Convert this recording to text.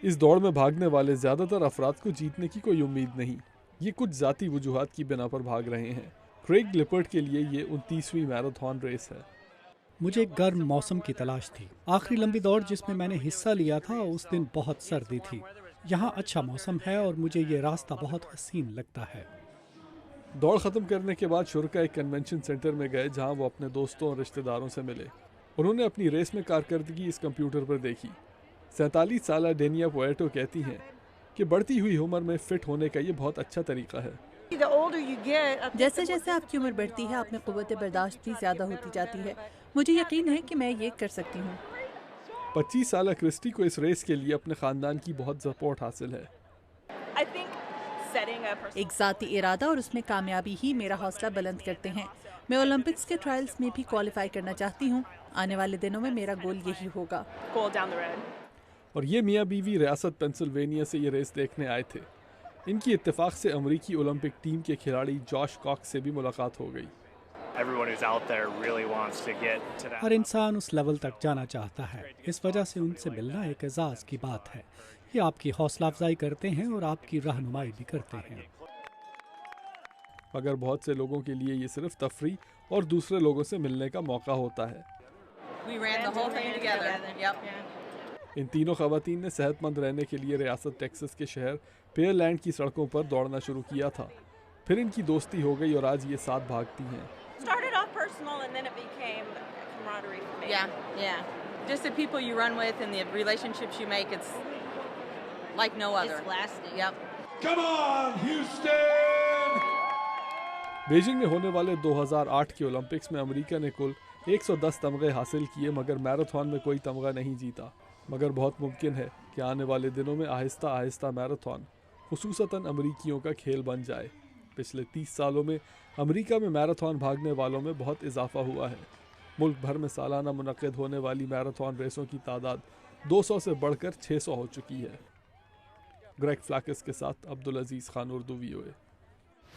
اس دوڑ میں بھاگنے والے زیادہ تر افراد کو جیتنے کی کوئی امید نہیں، یہ کچھ ذاتی وجوہات کی بنا پر بھاگ رہے ہیں۔ کریگ لپرڈ کے لیے یہ 29ویں میراتھن ریس ہے۔ مجھے گرم موسم کی تلاش تھی۔ آخری لمبی دوڑ جس میں نے حصہ لیا تھا اس دن بہت سردی تھی۔ یہاں اچھا موسم ہے اور مجھے یہ راستہ بہت حسین لگتا ہے۔ دوڑ ختم کرنے کے بعد شرکا ایک کنونشن سینٹر میں گئے جہاں وہ اپنے دوستوں اور رشتہ داروں سے ملے۔ انہوں نے اپنی ریس میں کارکردگی اس کمپیوٹر پر دیکھی۔ 47 سالہ ڈینیا پوئیٹو کہتی ہیں کہ بڑھتی ہوئی عمر میں فٹ ہونے کا یہ بہت اچھا طریقہ ہے۔ جیسے جیسے آپ کی عمر بڑھتی ہے آپ میں قوت برداشت بھی زیادہ ہوتی جاتی ہے۔ مجھے یقین ہے کہ میں یہ کر سکتی ہوں۔ 25 سالہ کرسٹی کو اس ریس کے لیے اپنے خاندان کی بہت سپورٹ حاصل ہے۔ ایک ذاتی ارادہ اور اس میں کامیابی ہی میرا حوصلہ بلند کرتے ہیں۔ میں اولمپکس کے ٹرائلز میں بھی کوالیفائی کرنا چاہتی ہوں۔ آنے والے دنوں میں میرا گول یہی ہوگا۔ اور یہ میاں بیوی ریاست پینسلوینیا سے یہ ریس دیکھنے آئے تھے۔ ان کی اتفاق سے امریکی اولمپک ٹیم کے کھلاڑی جاش کاکس سے بھی ملاقات ہو گئی۔ ہر انسان اس لیول تک جانا چاہتا ہے، اس وجہ سے ان سے ملنا ایک اعزاز کی بات ہے۔ یہ آپ کی حوصلہ افزائی کرتے ہیں اور آپ کی رہنمائی بھی کرتے ہیں۔ مگر بہت سے لوگوں کے لیے یہ صرف تفریح اور دوسرے لوگوں سے ملنے کا موقع ہوتا ہے۔ ان تینوں خواتین نے صحت مند رہنے کے لیے ریاست ٹیکسس کے شہر پیئر لینڈ کی سڑکوں پر دوڑنا شروع کیا تھا، پھر ان کی دوستی ہو گئی اور آج یہ ساتھ بھاگتی ہیں۔ Just the people you run with and the relationships you make, it's like no other. It's lasting. Yep. Come on, Houston! Beijing میں ہونے والے 2008 کے اولمپکس میں امریکہ نے کل 110 تمغے حاصل کیے مگر میراتھن میں کوئی تمغہ نہیں جیتا۔ مگر بہت ممکن ہے کہ آنے والے دنوں میں آہستہ آہستہ میراتھن خصوصاً امریکیوں کا کھیل بن جائے۔ پچھلے 30 سالوں میں امریکہ میں میراتھن بھاگنے والوں میں بہت اضافہ ہوا ہے۔ ملک بھر میں سالانہ منعقد ہونے والی میراتھن ریسوں کی تعداد 200 سے بڑھ کر 600 ہو چکی ہے۔ گریگ فلاکس کے ساتھ عبدالعزیز خان، اردو VOA۔